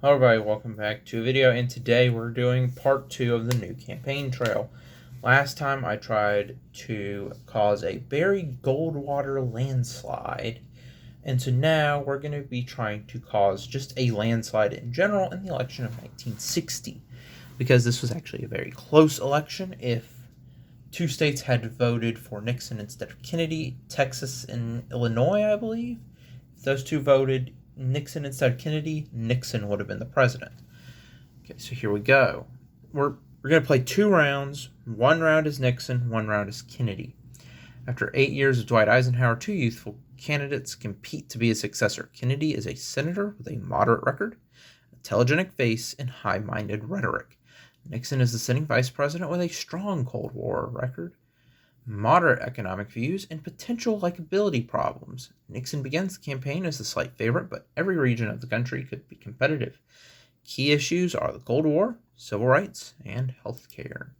Hello everybody, welcome back to a video, and today we're doing part 2 of the new campaign trail. Last time I tried to cause a Barry Goldwater landslide, and so now we're going to be trying to cause just a landslide in general in the election of 1960, because this was actually a very close election. If two states had voted for Nixon instead of Kennedy, Texas and Illinois, I believe, if those two voted Nixon instead of Kennedy, Nixon would have been the president. Okay, so here we go. We're going to play 2 rounds. 1 round is Nixon, 1 round is Kennedy. After 8 years of Dwight Eisenhower, 2 youthful candidates compete to be his successor. Kennedy is a senator with a moderate record, a telegenic face, and high-minded rhetoric. Nixon is the sitting vice president with a strong Cold War record, moderate economic views, and potential likability problems. Nixon begins the campaign as the slight favorite, but every region of the country could be competitive. Key issues are the Cold War, civil rights, and health care.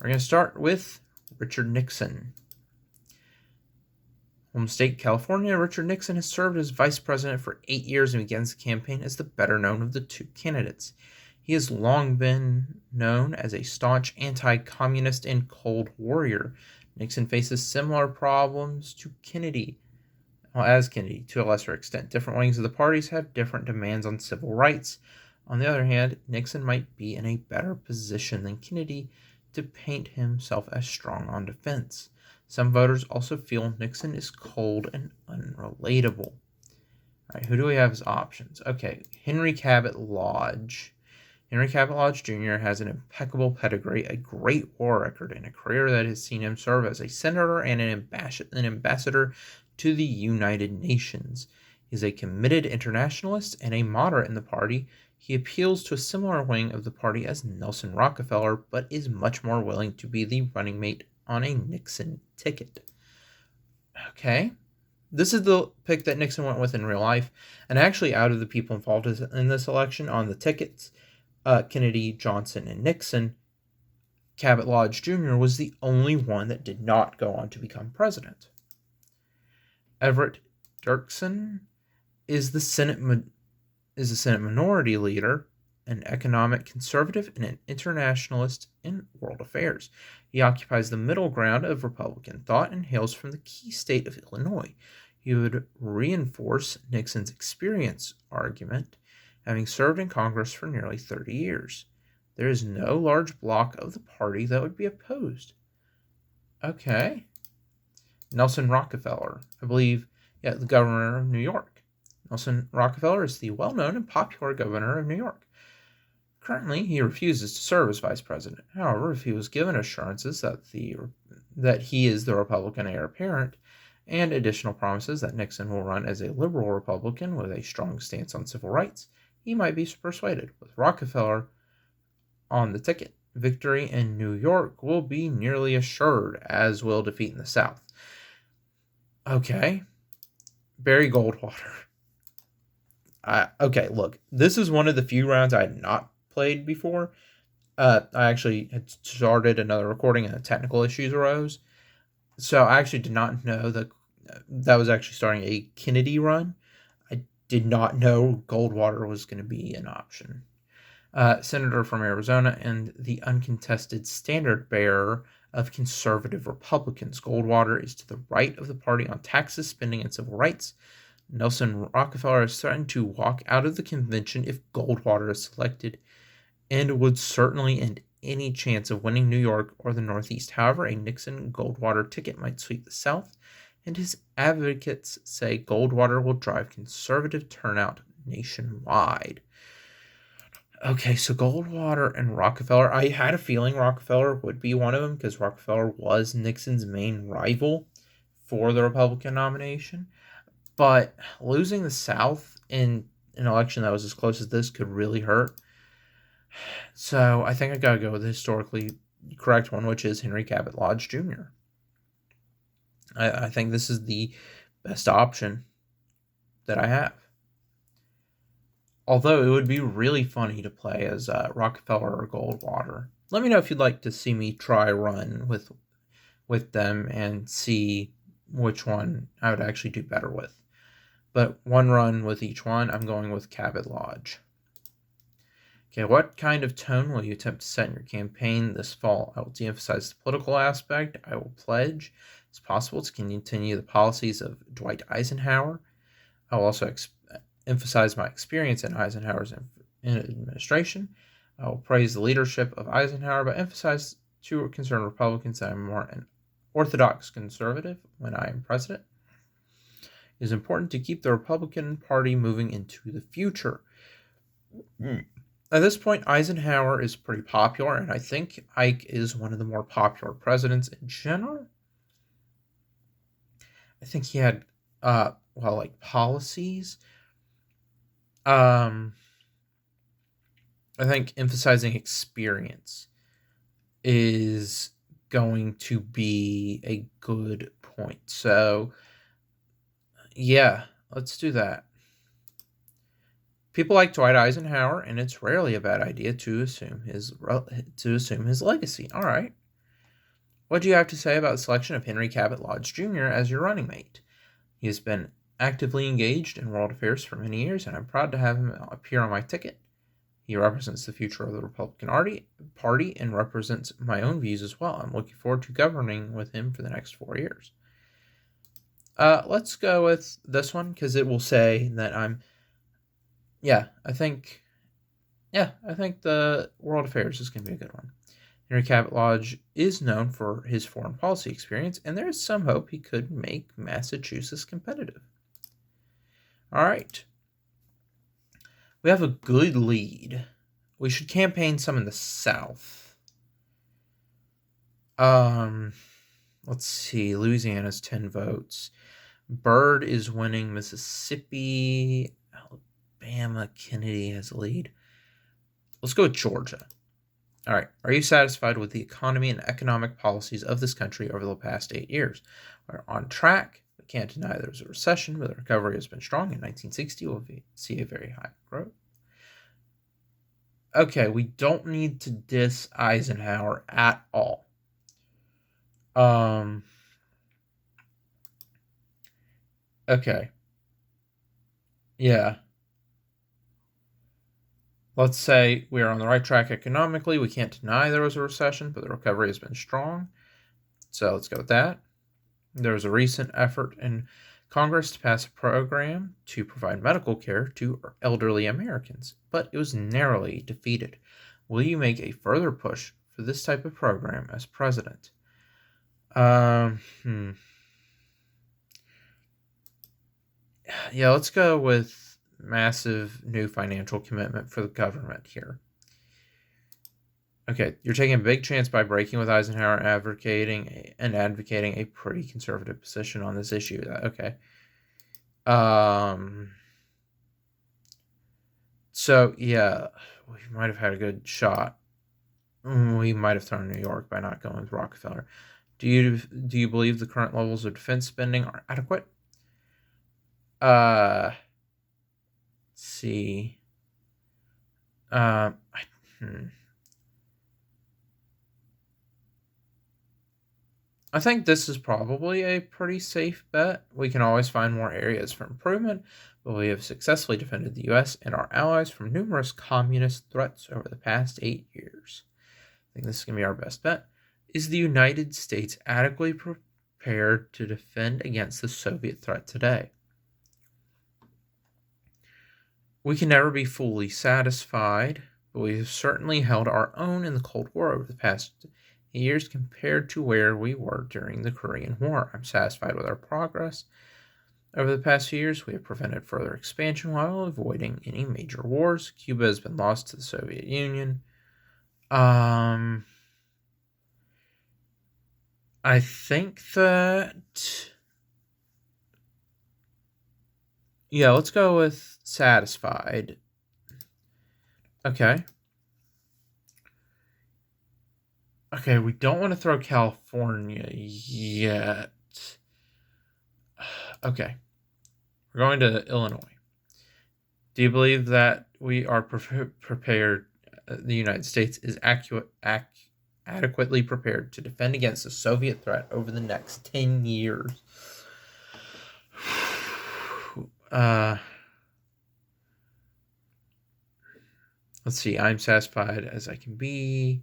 We're going to start with Richard Nixon. Home state California, Richard Nixon has served as vice president for 8 years and begins the campaign as the better known of the 2 candidates. He has long been known as a staunch anti-communist and Cold Warrior. Nixon faces similar problems to Kennedy, to a lesser extent. Different wings of the parties have different demands on civil rights. On the other hand, Nixon might be in a better position than Kennedy to paint himself as strong on defense. Some voters also feel Nixon is cold and unrelatable. All right, who do we have as options? Okay, Henry Cabot Lodge. Henry Cabot Lodge Jr. has an impeccable pedigree, a great war record, and a career that has seen him serve as a senator and an ambassador to the United Nations. He is a committed internationalist and a moderate in the party. He appeals to a similar wing of the party as Nelson Rockefeller, but is much more willing to be the running mate on a Nixon ticket. Okay. This is the pick that Nixon went with in real life, and actually out of the people involved in this election on the tickets, Kennedy, Johnson, and Nixon, Cabot Lodge Jr. was the only one that did not go on to become president. Everett Dirksen is the Senate minority leader, an economic conservative, and an internationalist in world affairs. He occupies the middle ground of Republican thought and hails from the key state of Illinois. He would reinforce Nixon's experience argument, having served in Congress for nearly 30 years. There is no large bloc of the party that would be opposed. Okay. Nelson Rockefeller, I believe, the governor of New York. Nelson Rockefeller is the well-known and popular governor of New York. Currently, he refuses to serve as vice president. However, if he was given assurances that he is the Republican heir apparent, and additional promises that Nixon will run as a liberal Republican with a strong stance on civil rights, he might be persuaded. With Rockefeller on the ticket, victory in New York will be nearly assured, as will defeat in the South. Okay. Barry Goldwater. Okay, look, this is one of the few rounds I had not played before. I actually had started another recording and technical issues arose. So I actually did not know that was actually starting a Kennedy run. I did not know Goldwater was going to be an option. Senator from Arizona and the uncontested standard bearer of conservative Republicans. Goldwater is to the right of the party on taxes, spending, and civil rights. Nelson Rockefeller is threatened to walk out of the convention if Goldwater is selected, and would certainly end any chance of winning New York or the Northeast. However, a Nixon-Goldwater ticket might sweep the South, and his advocates say Goldwater will drive conservative turnout nationwide. Okay, so Goldwater and Rockefeller. I had a feeling Rockefeller would be one of them because Rockefeller was Nixon's main rival for the Republican nomination. But losing the South in an election that was as close as this could really hurt. So I think I gotta go with the historically correct one, which is Henry Cabot Lodge Jr. I think this is the best option that I have. Although it would be really funny to play as Rockefeller or Goldwater. Let me know if you'd like to see me try run with them and see which one I would actually do better with. But one run with each one, I'm going with Cabot Lodge. Okay, what kind of tone will you attempt to set in your campaign this fall? I will de-emphasize the political aspect. I will pledge, as possible, to continue the policies of Dwight Eisenhower. I will also emphasize my experience in Eisenhower's administration. I will praise the leadership of Eisenhower, but emphasize to concerned Republicans that I'm more an orthodox conservative when I am president. It is important to keep the Republican Party moving into the future. At this point, Eisenhower is pretty popular, and I think Ike is one of the more popular presidents in general. I think he had, policies. I think emphasizing experience is going to be a good point. So, yeah, let's do that. People like Dwight Eisenhower, and it's rarely a bad idea to assume his legacy. All right. What do you have to say about the selection of Henry Cabot Lodge Jr. as your running mate? He has been actively engaged in world affairs for many years, and I'm proud to have him appear on my ticket. He represents the future of the Republican Party and represents my own views as well. I'm looking forward to governing with him for the next 4 years. Let's go with this one because it will say that I think the world affairs is going to be a good one. Henry Cabot Lodge is known for his foreign policy experience, and there is some hope he could make Massachusetts competitive. All right. We have a good lead. We should campaign some in the South. Let's see. Louisiana's 10 votes. Byrd is winning Mississippi. Alabama, Kennedy has a lead. Let's go with Georgia. All right. Are you satisfied with the economy and economic policies of this country over the past 8 years? We're on track. We can't deny there was a recession, but the recovery has been strong. In 1960, we'll see a very high growth. Okay, we don't need to diss Eisenhower at all. Okay. Yeah. Let's say we are on the right track economically. We can't deny there was a recession, but the recovery has been strong. So let's go with that. There was a recent effort in Congress to pass a program to provide medical care to elderly Americans, but it was narrowly defeated. Will you make a further push for this type of program as president? Yeah, let's go with massive new financial commitment for the government here. Okay, you're taking a big chance by breaking with Eisenhower, advocating a pretty conservative position on this issue. Okay. So yeah, we might have had a good shot. We might have thrown New York by not going with Rockefeller. Do you believe the current levels of defense spending are adequate? Let's see. I think this is probably a pretty safe bet. We can always find more areas for improvement, but we have successfully defended the U.S. and our allies from numerous communist threats over the past 8 years. I think this is going to be our best bet. Is the United States adequately prepared to defend against the Soviet threat today? We can never be fully satisfied, but we have certainly held our own in the Cold War over the past years compared to where we were during the Korean War. I'm satisfied with our progress. Over the past few years, we have prevented further expansion while avoiding any major wars. Cuba has been lost to the Soviet Union. I think that... Yeah, let's go with satisfied. Okay. Okay, we don't want to throw California yet. Okay. We're going to Illinois. Do you believe that we are prepared, the United States is adequately prepared to defend against the Soviet threat over the next 10 years? Let's see. I'm satisfied as I can be.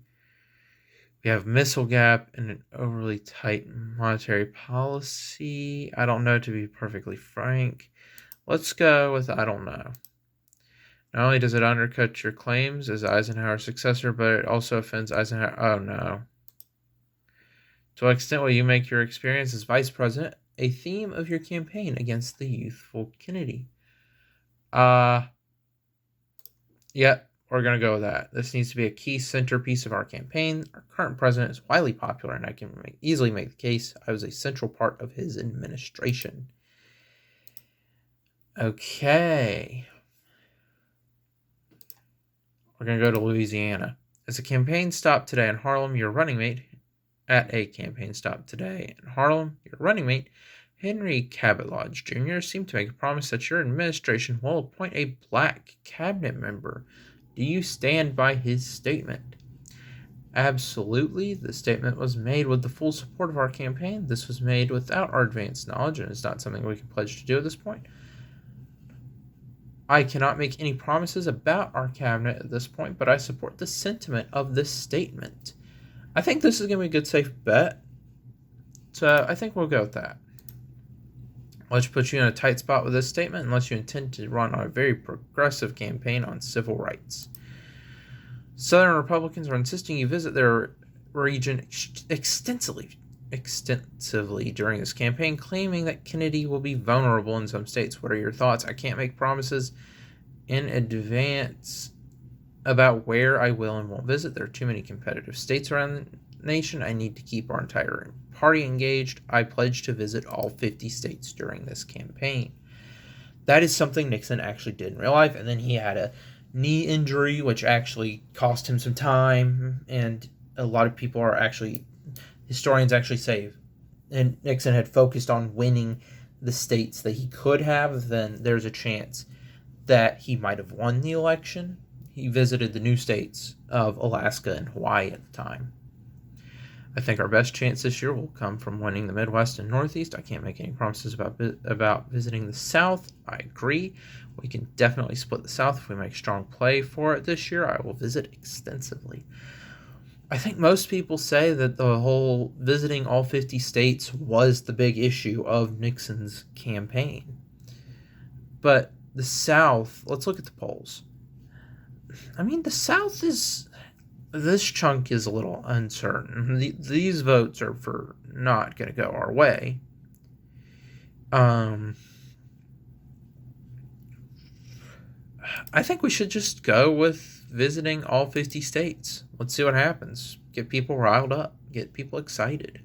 We have missile gap and an overly tight monetary policy. I don't know, to be perfectly frank. Let's go with I don't know. Not only does it undercut your claims as Eisenhower's successor, but it also offends Eisenhower. Oh no. To what extent will you make your experience as vice president a theme of your campaign against the youthful Kennedy? Yeah, we're going to go with that. This needs to be a key centerpiece of our campaign. Our current president is widely popular, and I can easily make the case I was a central part of his administration. Okay. We're going to go to Louisiana. As a campaign stop today in Harlem, your running mate, Henry Cabot Lodge Jr. seemed to make a promise that your administration will appoint a black cabinet member. Do you stand by his statement? Absolutely. The statement was made with the full support of our campaign. This was made without our advanced knowledge, and it's not something we can pledge to do at this point. I cannot make any promises about our cabinet at this point, but I support the sentiment of this statement. I think this is going to be a good, safe bet. So I think we'll go with that. Let's put you in a tight spot with this statement unless you intend to run a very progressive campaign on civil rights. Southern Republicans are insisting you visit their region extensively during this campaign, claiming that Kennedy will be vulnerable in some states. What are your thoughts? I can't make promises in advance about where I will and won't visit. There are too many competitive states around the nation. I need to keep our entire party engaged. I pledge to visit all 50 states during this campaign. That is something Nixon actually did in real life, and then he had a knee injury, which actually cost him some time, and a lot of people are actually, historians actually say, and Nixon had focused on winning the states that he could have, then there's a chance that he might have won the election. He visited the new states of Alaska and Hawaii at the time. I think our best chance this year will come from winning the Midwest and Northeast. I can't make any promises about visiting the South. I agree. We can definitely split the South if we make strong play for it this year. I will visit extensively. I think most people say that the whole visiting all 50 states was the big issue of Nixon's campaign. But the South, let's look at the polls. I mean, the South is... This chunk is a little uncertain. These votes are for not going to go our way. I think we should just go with visiting all 50 states. Let's see what happens. Get people riled up. Get people excited.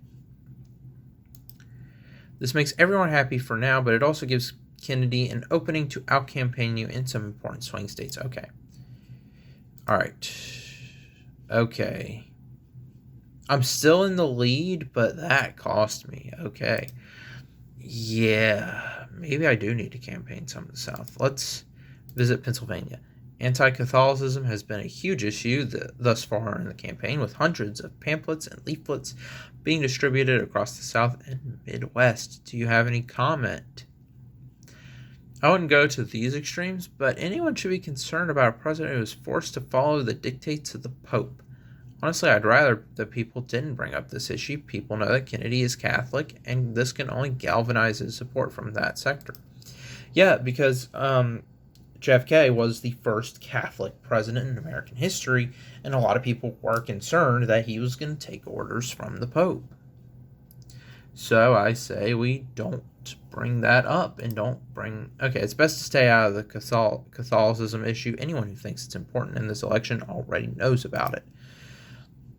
This makes everyone happy for now, but it also gives Kennedy an opening to out-campaign you in some important swing states. Okay. All right. Okay. I'm still in the lead, but that cost me. Okay. Yeah. Maybe I do need to campaign some of the South. Let's visit Pennsylvania. Anti-Catholicism has been a huge issue thus far in the campaign, with hundreds of pamphlets and leaflets being distributed across the South and Midwest. Do you have any comment? I wouldn't go to these extremes, but anyone should be concerned about a president who is forced to follow the dictates of the Pope. Honestly, I'd rather that people didn't bring up this issue. People know that Kennedy is Catholic, and this can only galvanize his support from that sector. Yeah, because JFK was the first Catholic president in American history, and a lot of people were concerned that he was going to take orders from the Pope. So I say we don't bring that up and don't bring... Okay, it's best to stay out of the Catholicism issue. Anyone who thinks it's important in this election already knows about it.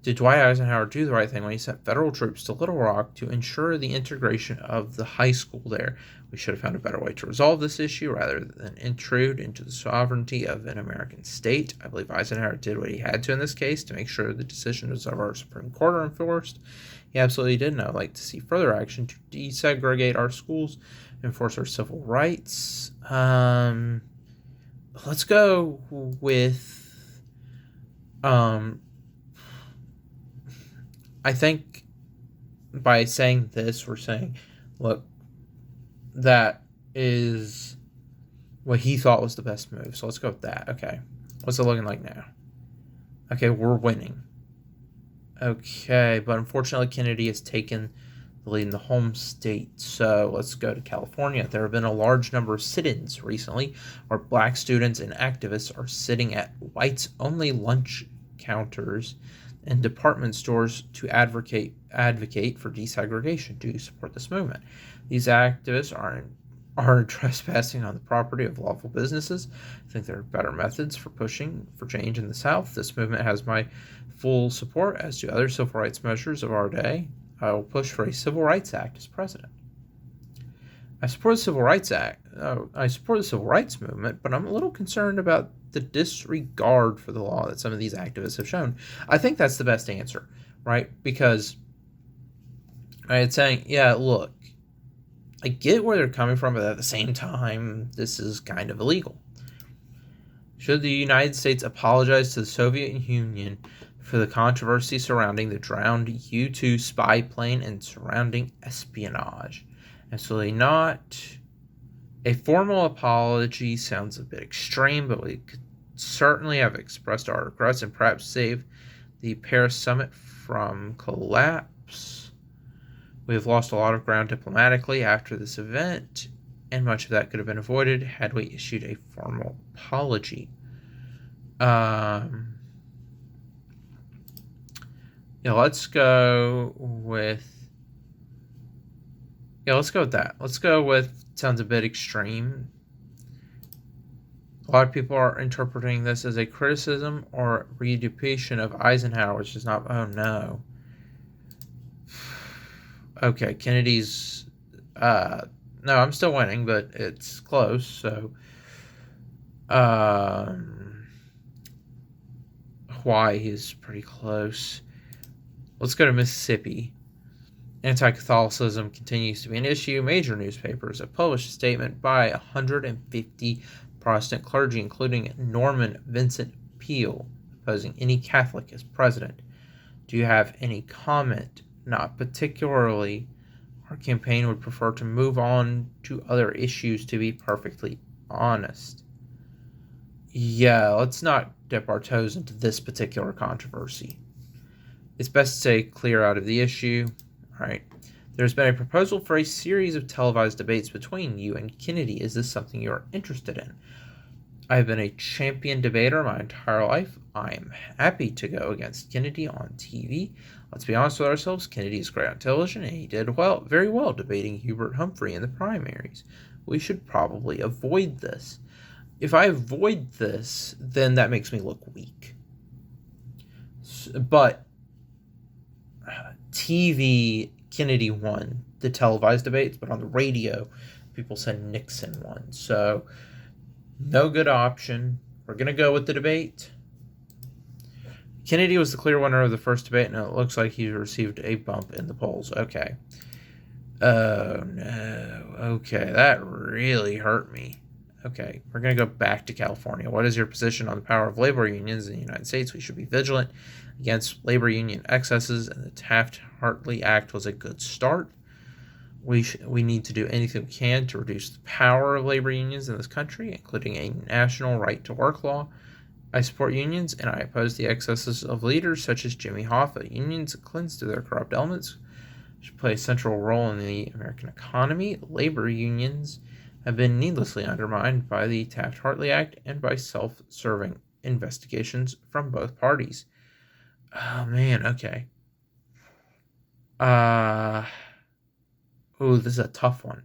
Did Dwight Eisenhower do the right thing when he sent federal troops to Little Rock to ensure the integration of the high school there? We should have found a better way to resolve this issue rather than intrude into the sovereignty of an American state. I believe Eisenhower did what he had to in this case to make sure the decisions of our Supreme Court are enforced. He absolutely did, and I would like to see further action to desegregate our schools, enforce our civil rights. Let's go with... I think by saying this, we're saying, look, that is what he thought was the best move. So let's go with that. Okay. What's it looking like now? Okay, we're winning. Okay, but unfortunately, Kennedy has taken the lead in the home state. So let's go to California. There have been a large number of sit-ins recently where black students and activists are sitting at whites-only lunch counters in department stores to advocate for desegregation. Do you support this movement? These activists are trespassing on the property of lawful businesses. I think there are better methods for pushing for change in the South. This movement has my full support, as do other civil rights measures of our day. I will push for a Civil Rights Act as president. I support the Civil Rights Act. I support the Civil Rights Movement, but I'm a little concerned about the disregard for the law that some of these activists have shown. I think that's the best answer, right? Because it's saying, yeah, look, I get where they're coming from, but at the same time, this is kind of illegal. Should the United States apologize to the Soviet Union for the controversy surrounding the drowned U-2 spy plane and surrounding espionage? Absolutely not. A formal apology sounds a bit extreme, but we could certainly have expressed our regrets and perhaps save the Paris summit from collapse. We have lost a lot of ground diplomatically after this event, and much of that could have been avoided had we issued a formal apology. Let's go with that. Let's go with, sounds a bit extreme. A lot of people are interpreting this as a criticism or reduplication of Eisenhower, which is not, oh no. Okay, Kennedy's, no, I'm still winning, but it's close, so, Hawaii is pretty close. Let's go to Mississippi. Anti-Catholicism continues to be an issue. Major newspapers have published a statement by 150 Protestant clergy, including Norman Vincent Peale, opposing any Catholic as president. Do you have any comment? Not particularly. Our campaign would prefer to move on to other issues, to be perfectly honest. Yeah, let's not dip our toes into this particular controversy. It's best to stay clear out of the issue. All right. There's been a proposal for a series of televised debates between you and Kennedy. Is this something you're interested in? I've been a champion debater my entire life. I am happy to go against Kennedy on TV. Let's be honest with ourselves, Kennedy is great on television, and he did very well debating Hubert Humphrey in the primaries. We should probably avoid this. If I avoid this, then that makes me look weak. But TV, Kennedy won the televised debates, but on the radio, people said Nixon won. So, no good option. We're going to go with the debate. Kennedy was the clear winner of the first debate, and it looks like he received a bump in the polls. Okay. Oh, no. Okay, that really hurt me. Okay, we're going to go back to California. What is your position on the power of labor unions in the United States? We should be vigilant against labor union excesses, and the Taft-Hartley Act was a good start. We need to do anything we can to reduce the power of labor unions in this country, including a national right-to-work law. I support unions, and I oppose the excesses of leaders such as Jimmy Hoffa. Unions, cleansed of their corrupt elements, should play a central role in the American economy. Labor unions have been needlessly undermined by the Taft-Hartley Act and by self-serving investigations from both parties. Oh, man, okay. This is a tough one.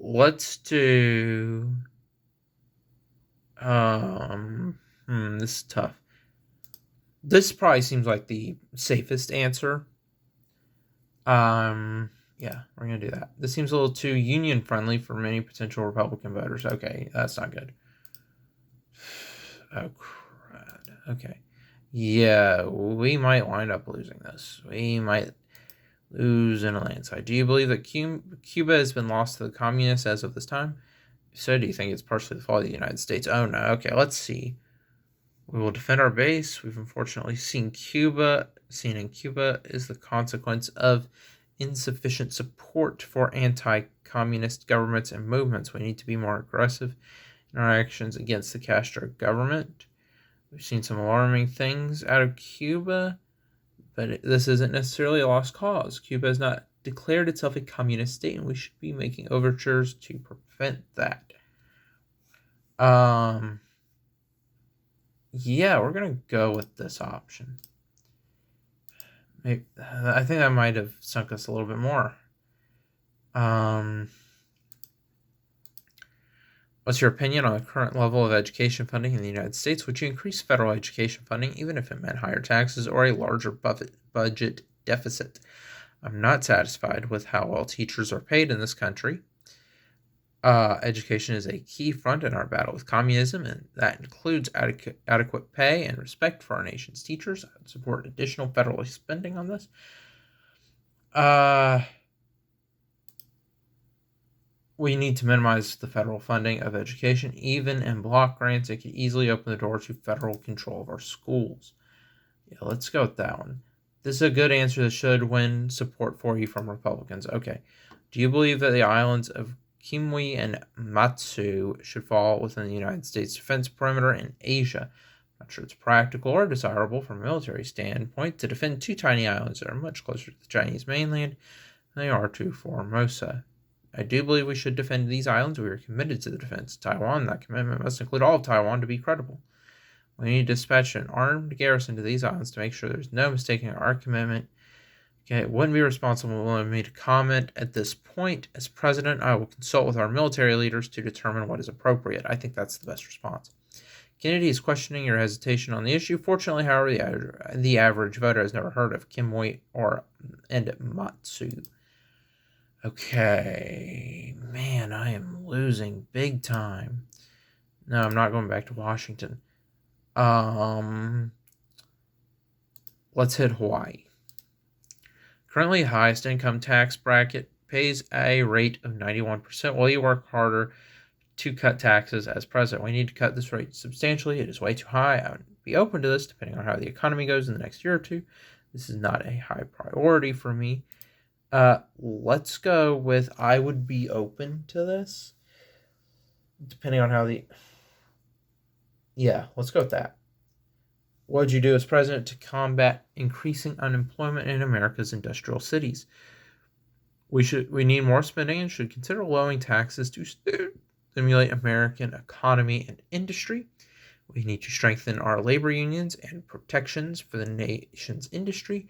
Let's do, this is tough. This probably seems like the safest answer. Yeah, we're going to do that. This seems a little too union-friendly for many potential Republican voters. Okay, that's not good. Oh, crud. Okay. Yeah, we might wind up losing this. We might lose in a landslide. Do you believe that Cuba has been lost to the communists as of this time? If so, do you think it's partially the fault of the United States? Oh, no. Okay, let's see. We will defend our base. We've unfortunately seen in Cuba is the consequence of insufficient support for anti-communist governments and movements. We need to be more aggressive in our actions against the Castro government. We've seen some alarming things out of Cuba, but this isn't necessarily a lost cause. Cuba has not declared itself a communist state, and we should be making overtures to prevent that. Yeah, we're going to go with this option. Maybe, I think that might have sunk us a little bit more. What's your opinion on the current level of education funding in the United States? Would you increase federal education funding even if it meant higher taxes or a larger budget deficit? I'm not satisfied with how well teachers are paid in this country. Education is a key front in our battle with communism, and that includes adequate pay and respect for our nation's teachers. I would support additional federal spending on this. We need to minimize the federal funding of education. Even in block grants, it could easily open the door to federal control of our schools. Yeah, let's go with that one. This is a good answer that should win support for you from Republicans. Okay. Do you believe that the islands of Kimwe and Matsu should fall within the United States defense perimeter in Asia? I'm not sure it's practical or desirable from a military standpoint to defend two tiny islands that are much closer to the Chinese mainland than they are to Formosa. I do believe we should defend these islands. We are committed to the defense of Taiwan. That commitment must include all of Taiwan to be credible. We need to dispatch an armed garrison to these islands to make sure there's no mistaking our commitment. Okay, it wouldn't be responsible of me to comment at this point. As president, I will consult with our military leaders to determine what is appropriate. I think that's the best response. Kennedy is questioning your hesitation on the issue. Fortunately, however, the average voter has never heard of Kimwe and Matsu. Okay, man, I am losing big time. No, I'm not going back to Washington. Let's hit Hawaii. Currently, highest income tax bracket pays a rate of 91%. Will you work harder to cut taxes as president? We need to cut this rate substantially. It is way too high. I would be open to this depending on how the economy goes in the next year or two. This is not a high priority for me. Let's go with I would be open to this depending on how let's go with that. What would you do as president to combat increasing unemployment in America's industrial cities? We need more spending and should consider lowering taxes to stimulate American economy and industry. We need to strengthen our labor unions and protections for the nation's industry,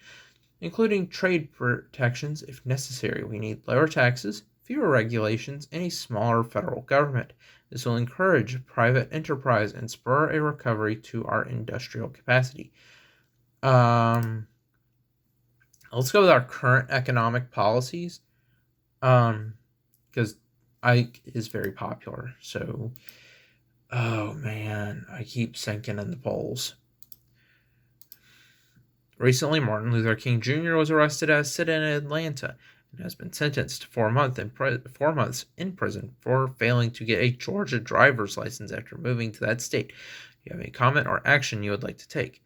including trade protections if necessary. We need lower taxes, fewer regulations, and a smaller federal government. This will encourage private enterprise and spur a recovery to our industrial capacity. Let's go with our current economic policies, because Ike is very popular. So, oh man, I keep sinking in the polls. Recently, Martin Luther King Jr. was arrested as a sit-in in Atlanta and has been sentenced to 4 months in prison for failing to get a Georgia driver's license after moving to that state. Do you have a comment or action you would like to take?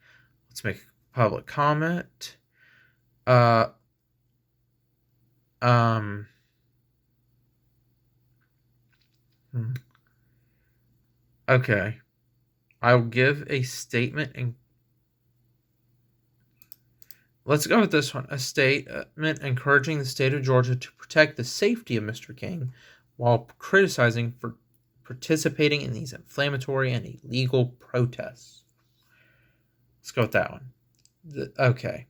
Let's make a public comment. Okay. I'll give a statement and let's go with this one. A statement encouraging the state of Georgia to protect the safety of Mr. King while criticizing for participating in these inflammatory and illegal protests. Let's go with that one. Okay.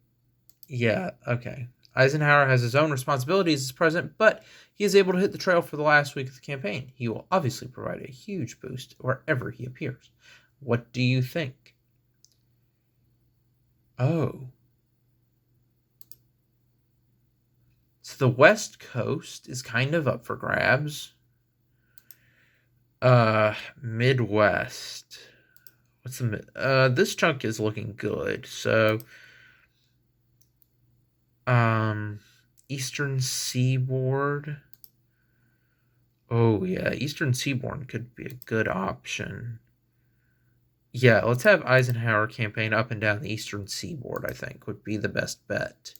Yeah, okay. Eisenhower has his own responsibilities as president, but he is able to hit the trail for the last week of the campaign. He will obviously provide a huge boost wherever he appears. What do you think? Oh. So the West Coast is kind of up for grabs. Midwest. What's the this chunk is looking good. So Eastern Seaboard. Oh yeah, Eastern Seaboard could be a good option. Yeah, let's have Eisenhower campaign up and down the Eastern Seaboard, I think, would be the best bet.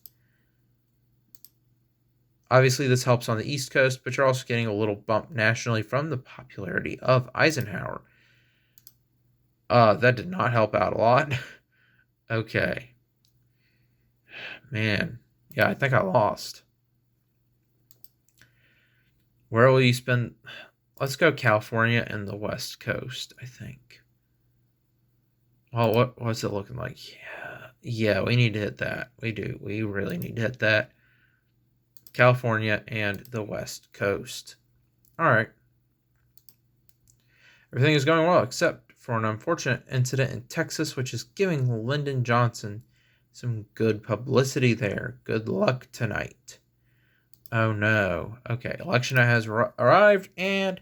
Obviously, this helps on the East Coast, but you're also getting a little bump nationally from the popularity of Eisenhower. That did not help out a lot. Okay. Man. Yeah, I think I lost. Where will you spend? Let's go California and the West Coast, I think. Oh, what's it looking like? Yeah, we need to hit that. We do. We really need to hit that. California and the West Coast. All right. Everything is going well except for an unfortunate incident in Texas, which is giving Lyndon Johnson some good publicity there. Good luck tonight. Oh no. Okay, election night has arrived, and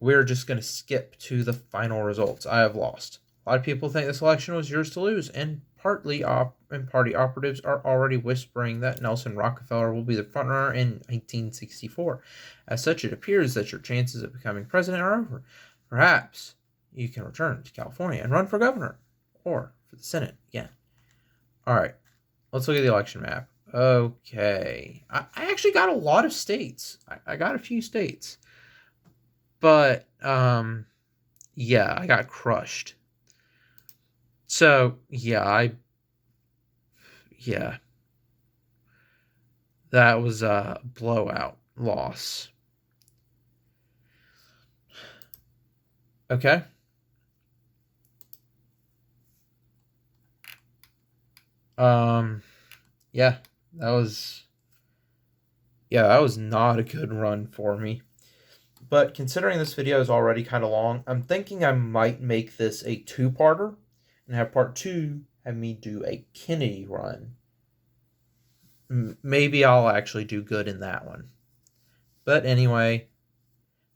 we're just going to skip to the final results. I have lost. A lot of people think this election was yours to lose, and party operatives are already whispering that Nelson Rockefeller will be the frontrunner in 1964. As such, it appears that your chances of becoming president are over. Perhaps you can return to California and run for governor, or for the Senate again. All right, let's look at the election map. Okay, I actually got a lot of states. I got a few states. But, yeah, I got crushed. So, yeah, that was a blowout loss. Okay. Yeah, that was not a good run for me. But considering this video is already kind of long, I'm thinking I might make this a two-parter and have part 2 have me do a Kennedy run. Maybe I'll actually do good in that one. But anyway,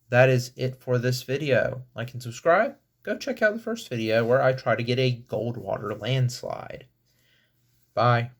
that is it for this video. Like and subscribe. Go check out the first video where I try to get a Goldwater landslide. Bye.